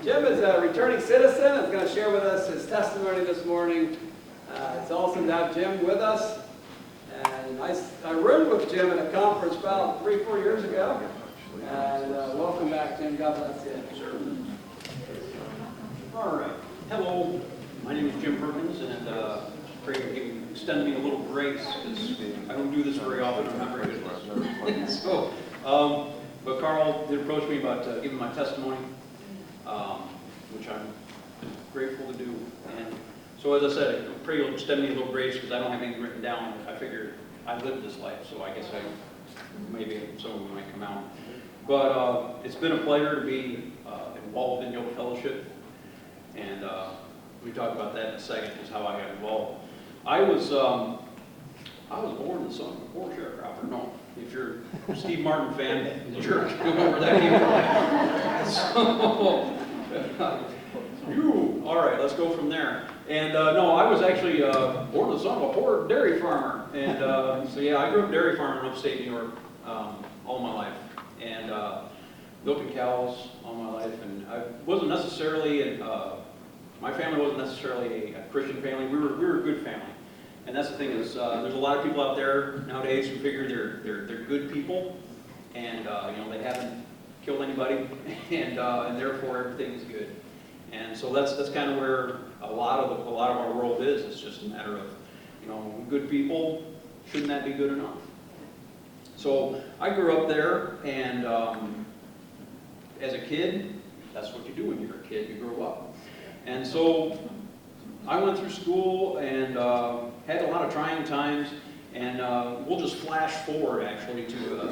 Jim is a returning citizen and is going to share with us his testimony this morning. It's awesome to have Jim with us. And I roomed with Jim at a conference about 3-4 years ago. And welcome back, Jim. God bless you. Sure. All right. Hello. My name is Jim Perkins, and pray you extend me a little grace because I don't do this very often. I'm not very good at this. So, but Carl did approach me about giving my testimony, which I'm grateful to do. And so, as I said, I pray you'll extend me a little grace because I don't have anything written down. I figured I lived this life, so I guess maybe some of them might come out. But it's been a pleasure to be involved in Yoke Fellowship, and we talk about that in a second, is how I got involved. I was born the son of a poor sharecropper. No, if you're a Steve Martin fan, the church, you'll know where that came from. All right, let's go from there. And no, I was actually born the son of a poor dairy farmer. And so yeah, I grew up dairy farming in upstate New York all my life. And milking cows all my life. And I wasn't necessarily, my family wasn't necessarily a Christian family. We were a good family. And that's the thing is, there's a lot of people out there nowadays who figure they're good people, and you know, they haven't killed anybody, and therefore everything is good. And so that's kind of where a lot of our world is. It's just a matter of, you know, good people. Shouldn't that be good enough? So I grew up there, and as a kid, that's what you do when you're a kid. You grow up, and so I went through school and had a lot of trying times, and we'll just flash forward actually to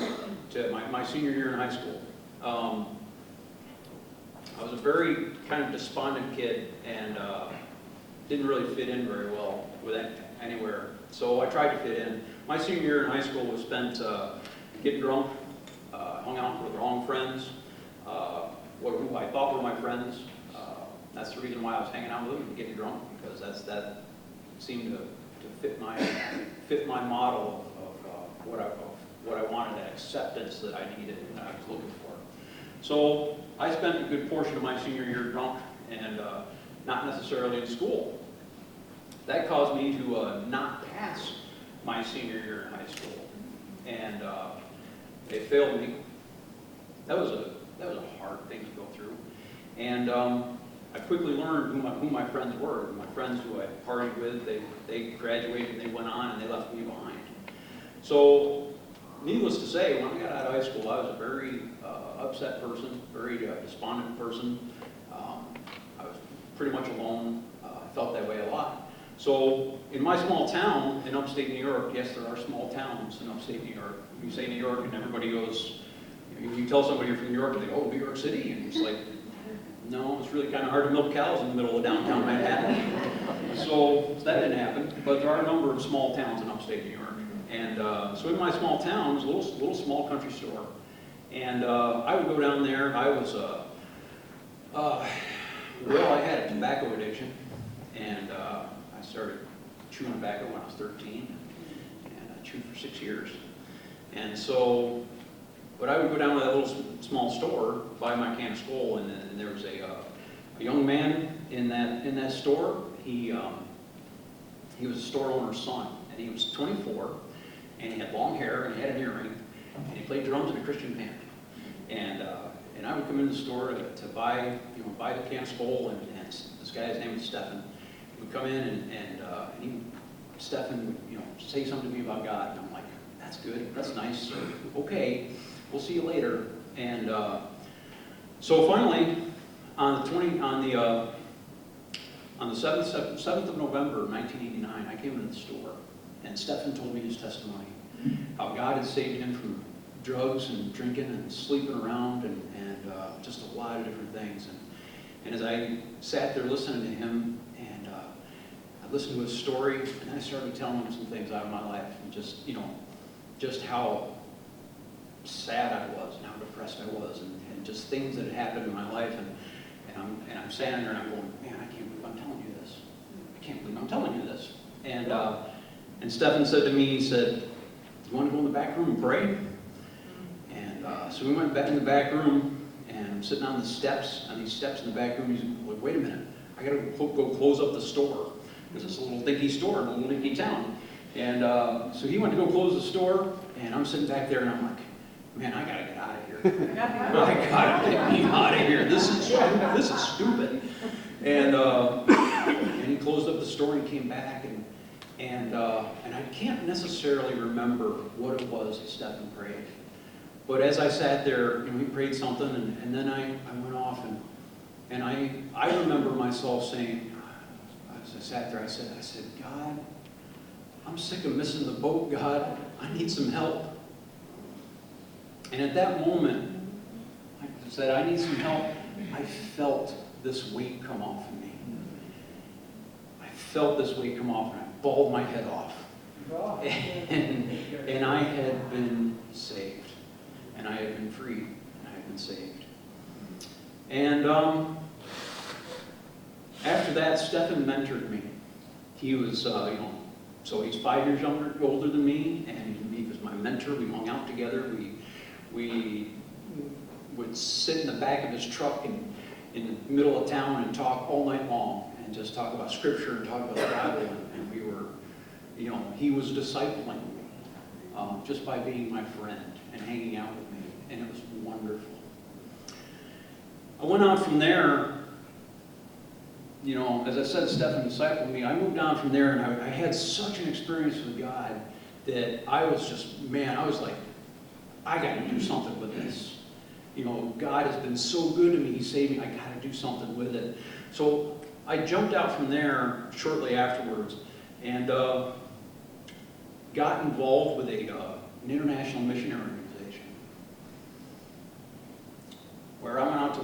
my senior year in high school. I was a very kind of despondent kid and didn't really fit in very well with anywhere. So I tried to fit in. My senior year in high school was spent getting drunk, hung out with the wrong friends, who I thought were my friends. That's the reason why I was hanging out with them and getting drunk, because that seemed to fit my model of what I wanted, that acceptance that I needed and that I was looking for. So I spent a good portion of my senior year drunk and not necessarily in school. That caused me to not pass my senior year in high school, and it failed me. That was a hard thing to go through, and I quickly learned who my friends were. My friends who I partied with, they graduated and they went on and they left me behind. So, needless to say, when I got out of high school, I was a very upset person, very despondent person. I was pretty much alone. I felt that way a lot. So, in my small town in upstate New York, yes, there are small towns in upstate New York. You say New York and everybody goes, you tell somebody you're from New York and they go, oh, New York City, and it's like, no, it's really kind of hard to milk cows in the middle of downtown Manhattan. So that didn't happen. But there are a number of small towns in upstate New York. And so in my small town, it was a little small country store. And I would go down there. I was, I had a tobacco addiction. And I started chewing tobacco when I was 13. And I chewed for 6 years. And so, but I would go down to that little small store, buy my can of Skoal, and there was a young man in that store. He was a store owner's son, and he was 24, and he had long hair, and he had an earring, and he played drums in a Christian band. And I would come into the store to buy the can of Skoal, and this guy's name was Stephen. He would come in and Stephen would say something to me about God, and I'm like, that's good, that's nice, okay. We'll see you later. And so finally, on the 7th of November, 1989, I came into the store, and Stephen told me his testimony, how God had saved him from drugs and drinking and sleeping around and just a lot of different things. And as I sat there listening to him, and I listened to his story, and I started telling him some things out of my life, and just how sad I was and how depressed I was, and just things that had happened in my life, and I'm standing there and I'm going, man, I can't believe I'm telling you this. I can't believe I'm telling you this. And Stephen said to me, he said, you want to go in the back room and pray? And so we went back in the back room, and I'm sitting on these steps in the back room. He's like, wait a minute, I gotta go close up the store. Because it's a little dinky store in a little dinky town. And so he went to go close the store, and I'm sitting back there, and I'm like, man, I gotta get out of here. I gotta get me out of here. This is stupid. And he closed up the store and came back, and I can't necessarily remember what it was that Stephen prayed. But as I sat there, he prayed something, and then I went off, and I remember myself saying, as I sat there, I said, God, I'm sick of missing the boat, God. I need some help. And at that moment, I said, I need some help. I felt this weight come off of me. I felt this weight come off, and I bawled my head off. And I had been saved. And I had been freed. And I had been saved. And after that, Stephen mentored me. He was, so he's 5 years older than me, and he was my mentor. We hung out together. We would sit in the back of his truck in the middle of town and talk all night long, and just talk about Scripture and talk about the Bible. And we were, he was discipling me just by being my friend and hanging out with me, and it was wonderful. I went on from there. As I said, Stephen discipled me. I moved on from there, and I had such an experience with God that I was like, I got to do something with this. God has been so good to me. He saved me. I got to do something with it. So I jumped out from there shortly afterwards and got involved with an international missionary organization where I went out to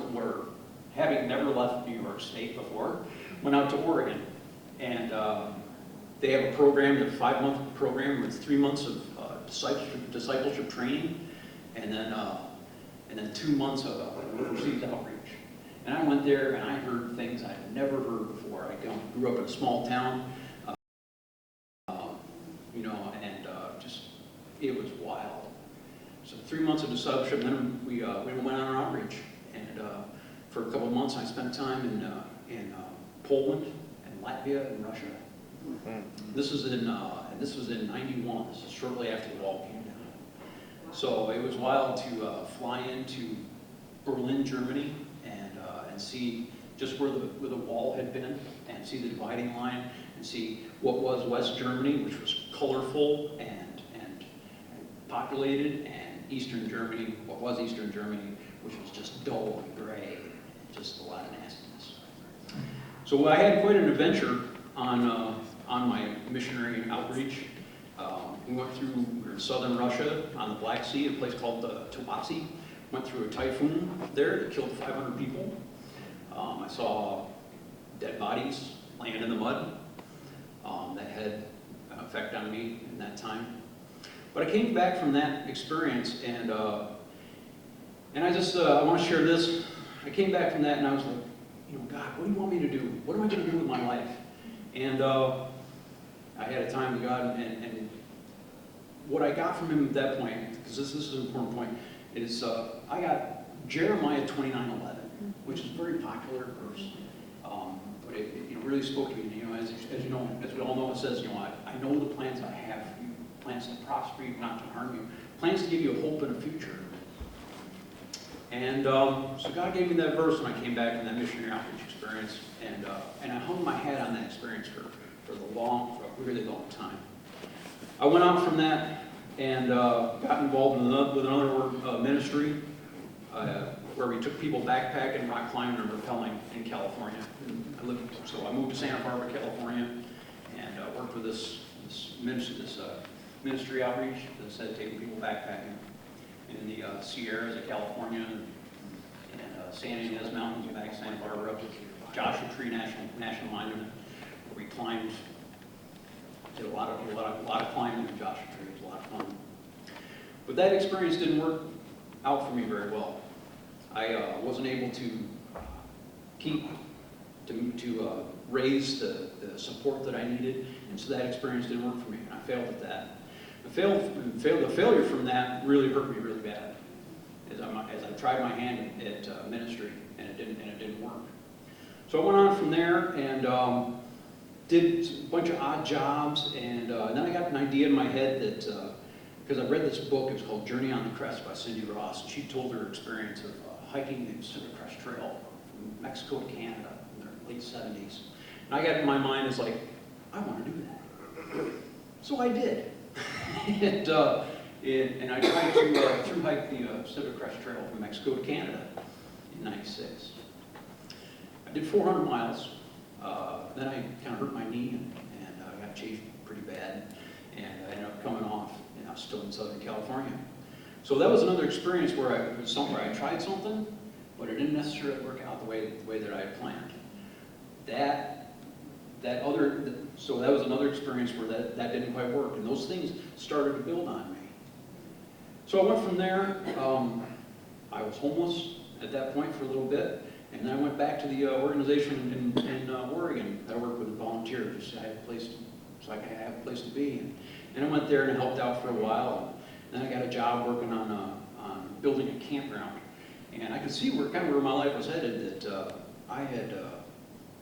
having never left New York State before, went out to Oregon. And they have a program, a 5-month program with 3 months of discipleship training, and then 2 months of overseas outreach. And I went there and I heard things I'd never heard before. I grew up in a small town, and just, it was wild. So 3 months of discipleship, and then we went on our outreach. And for a couple of months, I spent time in Poland and Latvia and Russia. This was in '91. This is shortly after the wall came down. So it was wild to fly into Berlin, Germany, and see just where the wall had been, and see the dividing line, and see what was West Germany, which was colorful and populated, and Eastern Germany, what was Eastern Germany, which was just dull and gray, and just a lot of nastiness. So I had quite an adventure on my missionary outreach. We were in southern Russia on the Black Sea, a place called Tbilisi. Went through a typhoon there that killed 500 people. I saw dead bodies laying in the mud. That had an effect on me in that time. But I came back from that experience, and I just I want to share this. I came back from that, and I was like, God, what do you want me to do? What am I going to do with my life? And I had a time with God, and what I got from him at that point, because this is an important point, is I got Jeremiah 29:11, which is a very popular verse, but it really spoke to me. As we all know, it says, I know the plans I have for you, plans to prosper you, not to harm you, plans to give you a hope and a future. And so God gave me that verse when I came back from that missionary outreach experience, and I hung my hat on that experience for a really long time. I went out from that and got involved with another ministry where we took people backpacking, rock climbing, and rappelling in California. So I moved to Santa Barbara, California, and worked with this ministry outreach that said taking people backpacking in the Sierras of California and San Ynez Mountains back to Santa Barbara, up to Joshua Tree National Monument, where we climbed. Did a lot of climbing in Joshua Tree. It was a lot of fun. But that experience didn't work out for me very well. I wasn't able to raise the support that I needed, and so that experience didn't work for me, and I failed at that. The failure from that really hurt me really bad. as I tried my hand at ministry, and it didn't work. So I went on from there and did a bunch of odd jobs, and then I got an idea in my head that, because I read this book, it's called Journey on the Crest by Cindy Ross, and she told her experience of hiking the Pacific Crest Trail from Mexico to Canada in the late 70s. And I got in my mind, it's like, I want to do that. So I did. and I tried to through hike the Pacific Crest Trail from Mexico to Canada in '96. I did 400 miles. Then I kind of hurt my knee and I got chafed pretty bad, and I ended up coming off, and I was still in Southern California. So that was another experience where I tried something, but it didn't necessarily work out the way that I had planned. So that was another experience where that didn't quite work, and those things started to build on me. So I went from there. I was homeless at that point for a little bit, and then I went back to the organization in Oregon. I worked with volunteers, just so I could have a place to be. And I went there and helped out for a while. And then I got a job working on building a campground. And I could see where my life was headed, that I had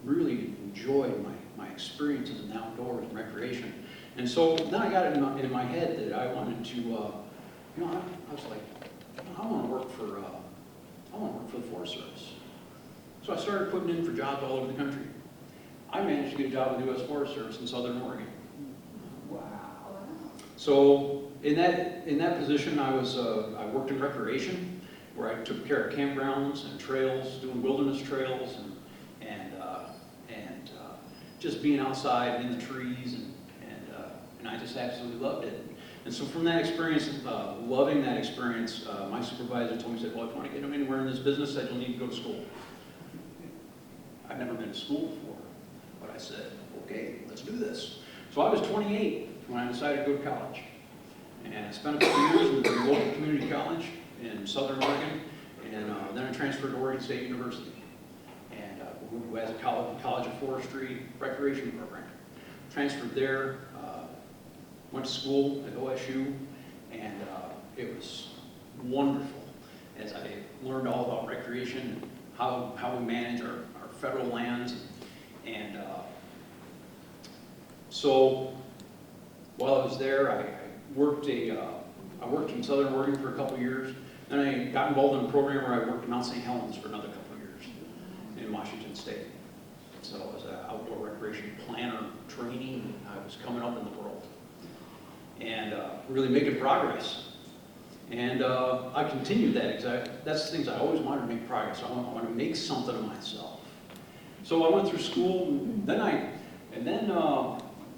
really enjoyed my experiences in the outdoors and recreation. And so then I got it in my head that I wanted to, I was like, I want to work for the Forest Service. So I started putting in for jobs all over the country. I managed to get a job with the U.S. Forest Service in Southern Oregon. Wow. So in that position, I worked in recreation, where I took care of campgrounds and trails, doing wilderness trails, and just being outside in the trees, and I just absolutely loved it. And so from that experience, loving that experience, my supervisor told me, he said, well, if you want to get anywhere in this business, you'll need to go to school. I'd never been to school before, but I said, okay, let's do this. So I was 28 when I decided to go to college. And I spent a couple years with a local community college in Southern Oregon, and then I transferred to Oregon State University, and who has a College of Forestry recreation program. Transferred there, went to school at OSU, and it was wonderful as I learned all about recreation and how we manage our federal lands. And so while I was there, I worked in Southern Oregon for a couple years. Then I got involved in a program where I worked in Mount St. Helens for another couple of years in Washington State. So I was an outdoor recreation planner training. I was coming up in the world and really making progress. And I continued that. That's the things I always wanted to make progress. I want to make something of myself. So I went through school, and then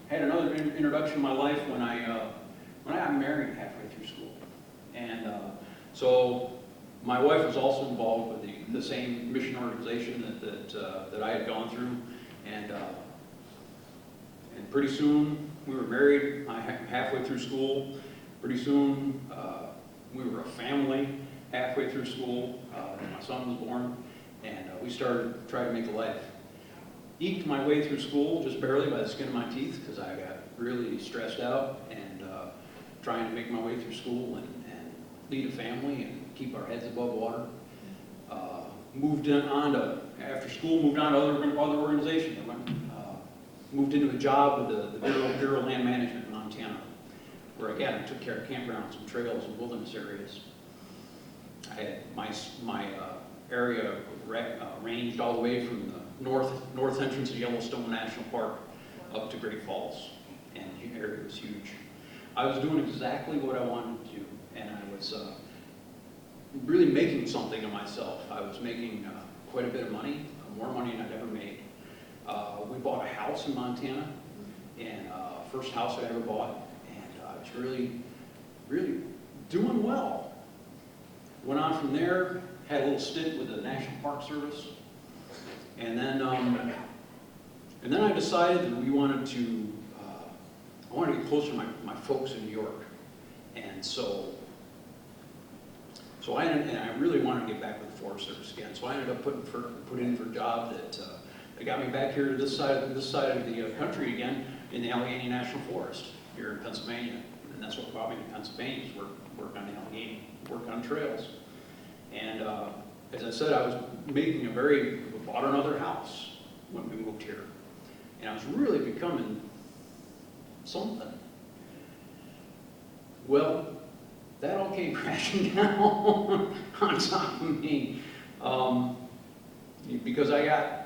had another introduction in my life when I got married halfway through school. And so my wife was also involved with the same mission organization that I had gone through, and pretty soon we were married. Halfway through school. Pretty soon we were a family halfway through school. My son was born, and we started trying to make a life. Eked my way through school just barely by the skin of my teeth, because I got really stressed out and trying to make my way through school and lead a family and keep our heads above water. After school, moved on to other organizations. Moved into a job with the Bureau of Land Management in Montana, where again I took care of campgrounds and trails and wilderness areas. I had my area ranged all the way from the north entrance of Yellowstone National Park up to Great Falls, and the area was huge. I was doing exactly what I wanted to do, and I was really making something of myself. I was making quite a bit of money, more money than I'd ever made. We bought a house in Montana, and first house I ever bought, and I was really, really doing well. Went on from there, had a little stint with the National Park Service, and then I decided that I wanted to get closer to my folks in New York, and so I really wanted to get back with the Forest Service again. So I ended up put in for a job that got me back here to this side of the country again, in the Allegheny National Forest here in Pennsylvania, and that's what brought me to Pennsylvania, is work on the Allegheny, work on trails. And as I said, I was bought another house when we moved here. And I was really becoming something. Well, that all came crashing down on top of me. Because I got,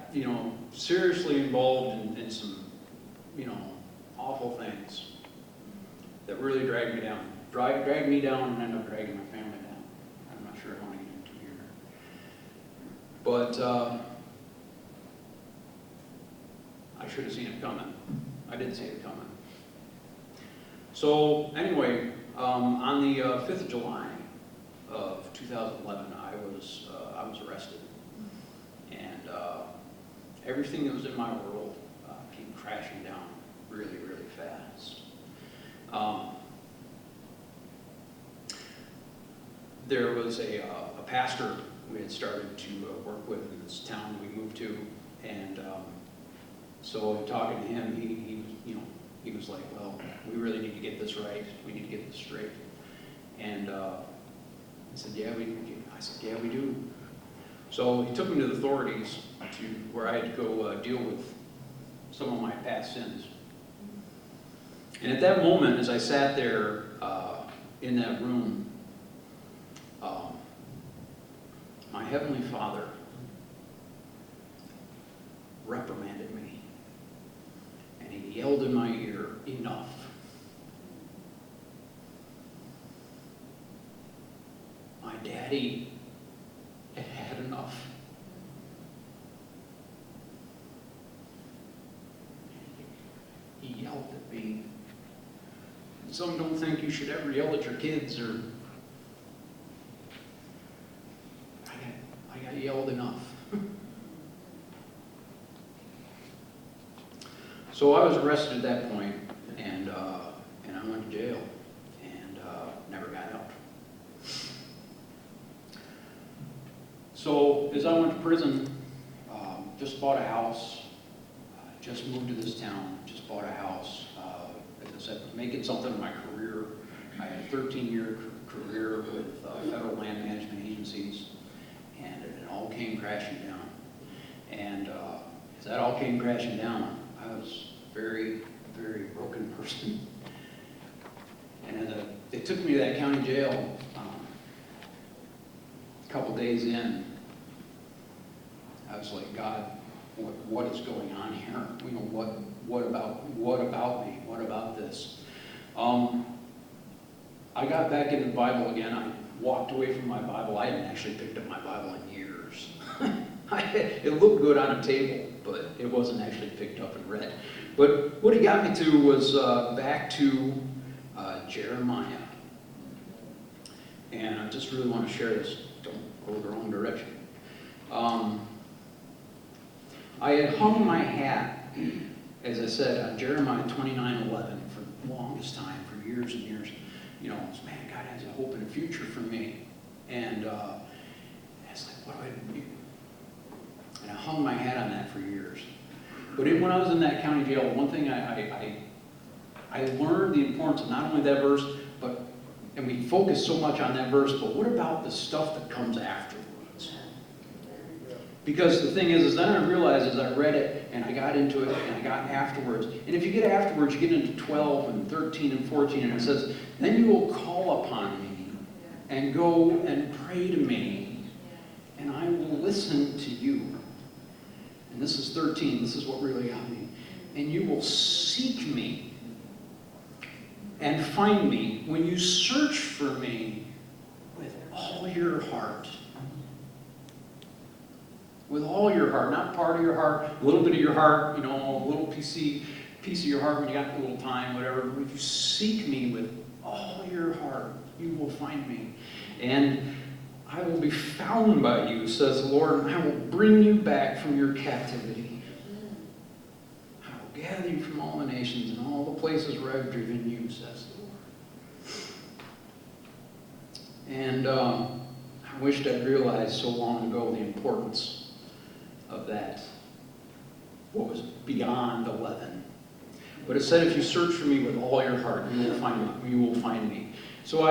seriously involved in some, awful things that really dragged me down. Dragged me down and ended up dragging my family down. I'm not sure I want to get into here. But I should have seen it coming. I didn't see it coming. So anyway, on the 5th of July of 2011, I was arrested. And everything that was in my world came crashing down really, really fast. There was a pastor we had started to work with in this town we moved to, and so talking to him, he was like, well, we really need to get this right. We need to get this straight. And I said, yeah, we do. So he took me to the authorities where I had to go deal with some of my past sins. And at that moment, as I sat there in that room, my Heavenly Father reprimanded me. And he yelled in my ear, enough. My daddy had had enough. He yelled at me. Some don't think you should ever yell at your kids, or I got yelled enough. So I was arrested at that point, and I went to jail, and never got out. So as I went to prison, just bought a house, just moved to this town, just bought a house. As I said, making something of my career. I had a 13-year career with federal land management agencies, and it all came crashing down. And as that all came crashing down, I was a very, very broken person. And as they took me to that county jail, a couple days in, I was like, God, what is going on here? What about me? What about this? I got back into the Bible again. I walked away from my Bible. I hadn't actually picked up my Bible in years. It looked good on a table, but it wasn't actually picked up and read. But what he got me to was back to Jeremiah. And I just really want to share this. Don't go the wrong direction. I had hung my hat, as I said, on Jeremiah 29:11 for the longest time, for years and years. Man, God has a hope and a future for me. And it's like, what do I do? And I hung my hat on that for years. But when I was in that county jail, one thing I learned the importance of not only that verse, and we focus so much on that verse, but what about the stuff that comes afterwards? Because the thing is then I realized as I read it, and I got into it, and I got afterwards. And if you get afterwards, you get into 12 and 13 and 14, and it says, then you will call upon me, and go and pray to me, and I will listen to you. And this is 13, this is what really got me. And you will seek me, and find me when you search for me with all your heart. With all your heart, not part of your heart, a little bit of your heart, a little piece of your heart when you got a little time, whatever. If you seek me with all your heart, you will find me. And I will be found by you, says the Lord, and I will bring you back from your captivity. I will gather you from all the nations and all the places where I've driven you, says the Lord. And I wished I'd realized so long ago the importance of that, what was beyond 11. But it said, if you search for me with all your heart, you will find me. You will find me. So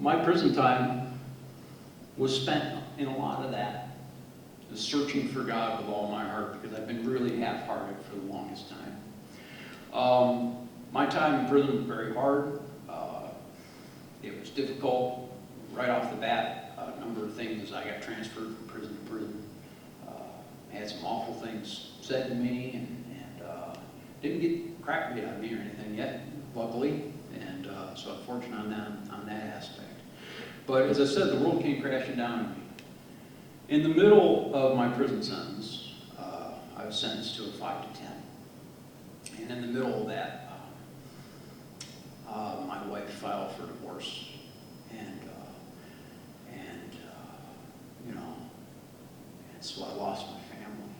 my prison time was spent in a lot of that, the searching for God with all my heart, because I've been really half-hearted for the longest time. My time in prison was very hard. It was difficult right off the bat. A number of things. I got transferred from prison to prison. Had some awful things said to me, and didn't get crap beat out of me or anything yet, luckily. And so I'm fortunate on that aspect. But as I said, the world came crashing down on me. In the middle of my prison sentence, I was sentenced to a 5 to 10. And in the middle of that, my wife filed for divorce. And so I lost my family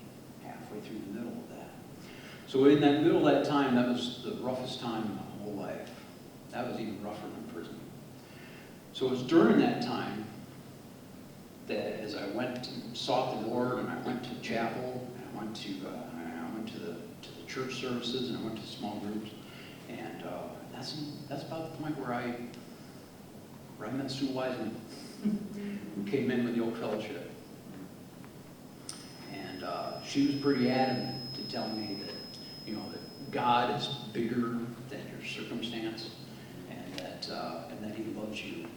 halfway through the middle of that. So in that middle of that time, that was the roughest time in my whole life. That was even rougher than prison. So it was during that time that as I went and sought the Lord, and I went to chapel, and I went to the church services, and I went to small groups, and that's about the point where I met Sue Wiseman, who came in with the Oak Fellowship, and she was pretty adamant to tell me that that God is bigger than your circumstance, and that He loves you.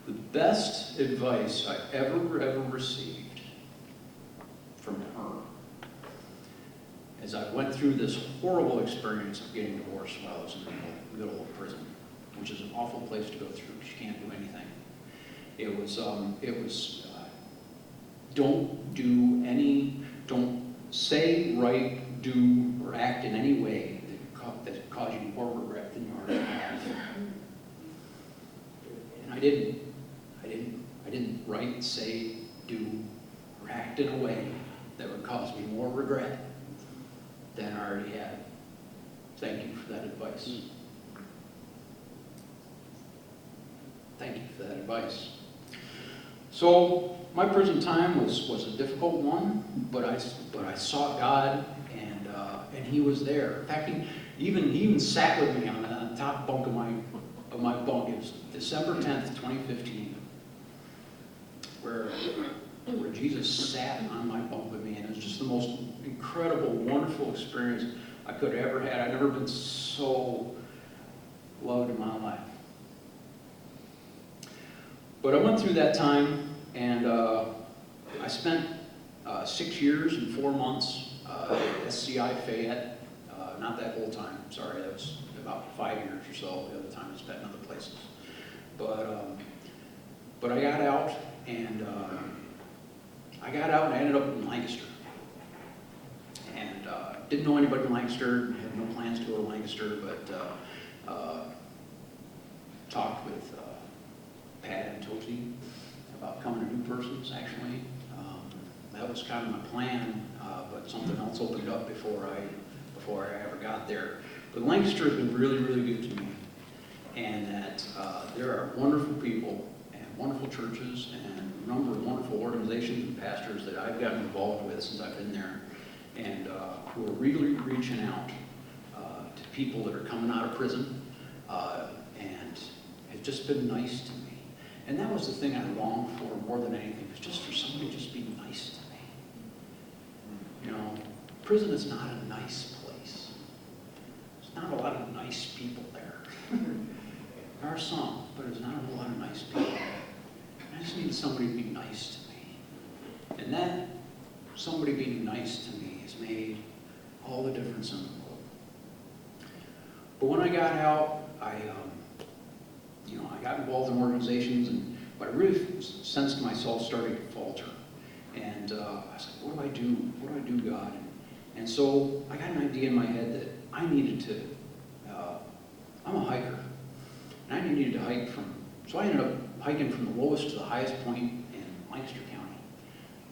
The best advice I ever received from her, as I went through this horrible experience of getting divorced while I was in the middle of prison, which is an awful place to go through because you can't do anything. It was don't say, write, do, or act in any way that cause you more regret than you already have. And I didn't write, say, do, or act in a way that would cause me more regret than I already had. Thank you for that advice. Thank you for that advice. So my prison time was a difficult one, but I sought God, and He was there. In fact, He even sat with me on the top bunk of my bunk. It was December 10th, 2015, where Jesus sat on my bunk with me, and it was just the most incredible, wonderful experience I could have ever had. I've never been so loved in my life. But I went through that time, and I spent 6 years and 4 months at SCI Fayette. Not that whole time, sorry, that was about 5 years or so. The other time I spent in other places. But I got out, and I ended up in Lancaster. And didn't know anybody in Lancaster, had no plans to go to Lancaster, but talked with Pat and Tootsie about becoming a New Persons, actually. That was kind of my plan, but something else opened up before I ever got there. But Lancaster has been really, really good to me, and that there are wonderful people and wonderful churches and a number of wonderful organizations and pastors that I've gotten involved with since I've been there, and who are really reaching out to people that are coming out of prison, and have just been nice to me. And that was the thing I longed for more than anything, was just for somebody to just be nice to me. Prison is not a nice place. There's not a lot of nice people there. There are some, but there's not a lot of nice people. I just needed somebody to be nice to me. And that somebody being nice to me has made all the difference in the world. But when I got out, I got involved in organizations, but I really sensed myself starting to falter. And I was like, what do I do? What do I do, God? And so I got an idea in my head that I needed to, I'm a hiker, and I needed to hike so I ended up hiking from the lowest to the highest point in Lancaster County.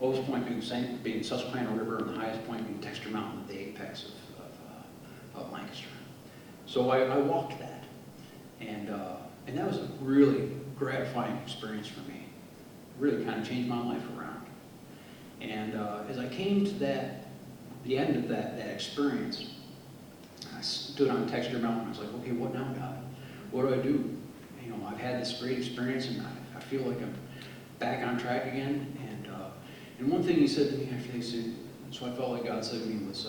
Lowest point being Susquehanna River, and the highest point being Texter Mountain, the apex of Lancaster. So I walked that, and that was a really gratifying experience for me. It really kind of changed my life around. And as I came to the end of that experience, I stood on Texter Mountain. I was like, okay, what now, God? What do I do? I've had this great experience, and I feel like back on track again. And one thing he said to me after they said, so I felt like God said to me was,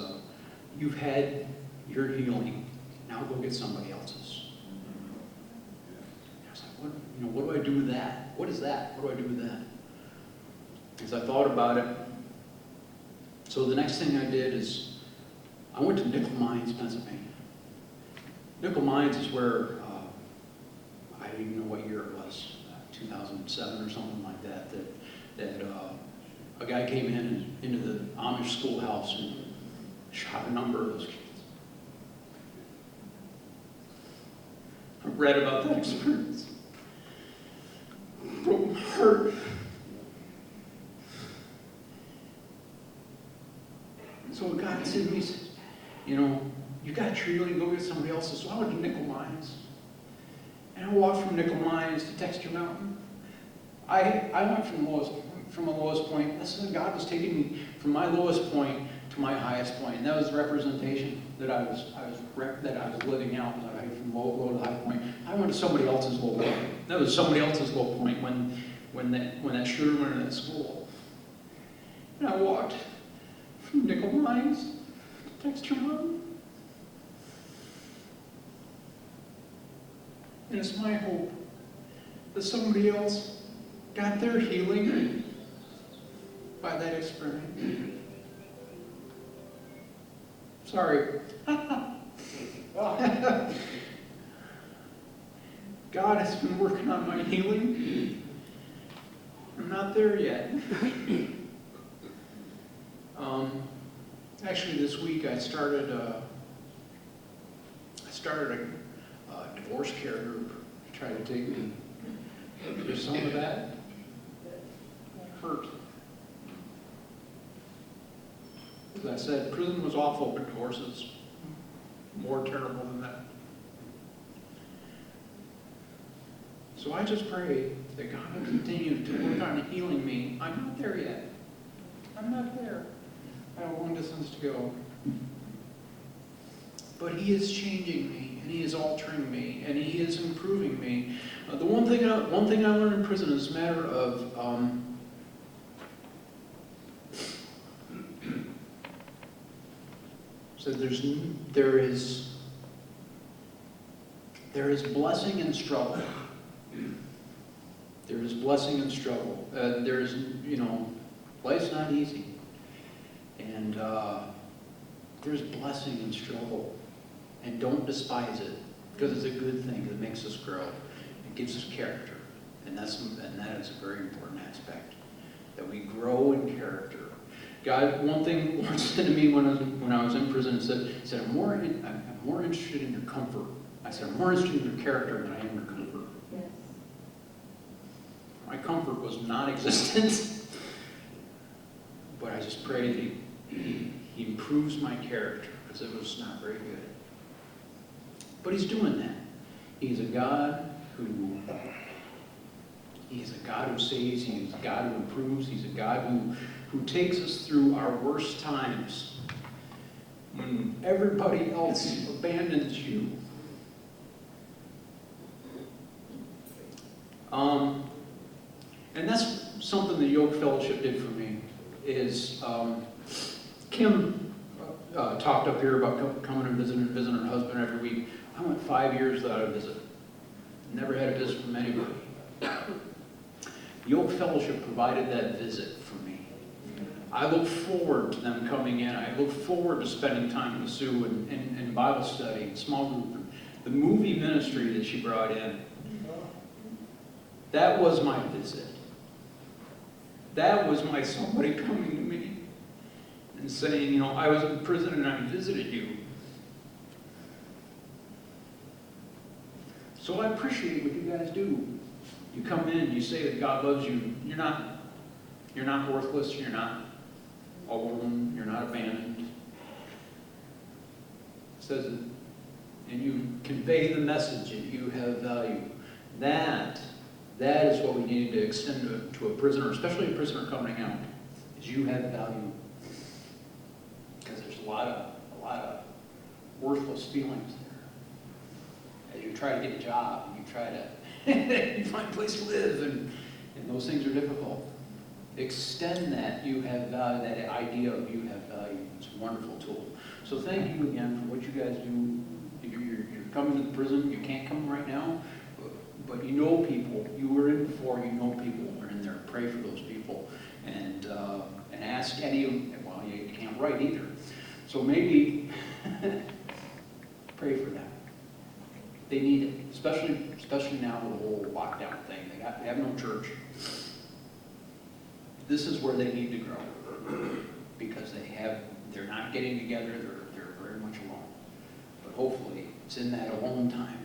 you've had your healing, now go get somebody else's. I was like, what do I do with that? What is that? What do I do with that? As I thought about it, so the next thing I did is I went to Nickel Mines, Pennsylvania. Nickel Mines is where, I don't even know what year it was, 2007 or something like that, that a guy came into the Amish schoolhouse and shot a number of those kids. I read about that experience. It broke my heart. So what God said to me, he said, you got your healing, go get somebody else's. So I went to Nickel Mines. And I walked from Nickel Mines to Texture Mountain. I went from the lowest point. Listen, God was taking me from my lowest point to my highest point. And that was the representation that I was living out. From low to high point. I went to somebody else's low point. That was somebody else's low point when that shooter went into that school. And I walked from Nickel Mines to Texture Mountain. And it's my hope that somebody else got their healing by that experience. Sorry. God has been working on my healing. I'm not there yet. Actually, this week I started a divorce care group to try to take me through some of that hurt. As I said, prison was awful, but divorce is more terrible than that. So I just pray that God will continue to work on healing me. I'm not there yet. I'm not there. I have a long distance to go. But He is changing me, and He is altering me, and He is improving me. The one thing I learned in prison is a matter of so there is blessing in struggle. There is blessing in struggle. There's life's not easy, and there's blessing in struggle. And don't despise it, because it's a good thing. It makes us grow. It gives us character, and that is a very important aspect, that we grow in character. God, one thing Lord said to me when I was in prison, said I'm more interested in your comfort. I said, I'm more interested in your character than I am your comfort. Yes. My comfort was non-existent, but I just pray that He improves my character, because it was not very good. But He's doing that. He's a God who saves. He's a God who improves. He's a God who takes us through our worst times when everybody else abandons you. And that's something the Yoke Fellowship did for me. Is Kim talked up here about coming and visiting her husband every week. I went 5 years without a visit. Never had a visit from anybody. Yoke Fellowship provided that visit for me. I look forward to them coming in. I look forward to spending time with Sue and Bible study and small group. The movie ministry that she brought in, that was my visit. That was my somebody coming to me and saying, I was in prison and I visited you. So I appreciate what you guys do. You come in, you say that God loves you. You're not worthless. You're not alone. You're not abandoned. It says it, and you convey the message that you have value. That is what we need to extend to a prisoner, especially a prisoner coming out, is you have value. Because there's a lot of worthless feelings there. As you try to get a job, and you try to you find a place to live, and those things are difficult. Extend that you have value, that idea of you have value. It's a wonderful tool. So thank you again for what you guys do. You're coming to the prison. You can't come right now, but you know people. You were in before. You know people who are in there. Pray for those people, and ask any of them. Well, you can't write either, so maybe pray for them. They need it, especially now with the whole lockdown thing. They have no church. This is where they need to grow, because they're not getting together. They're very much alone. But hopefully, it's in that alone time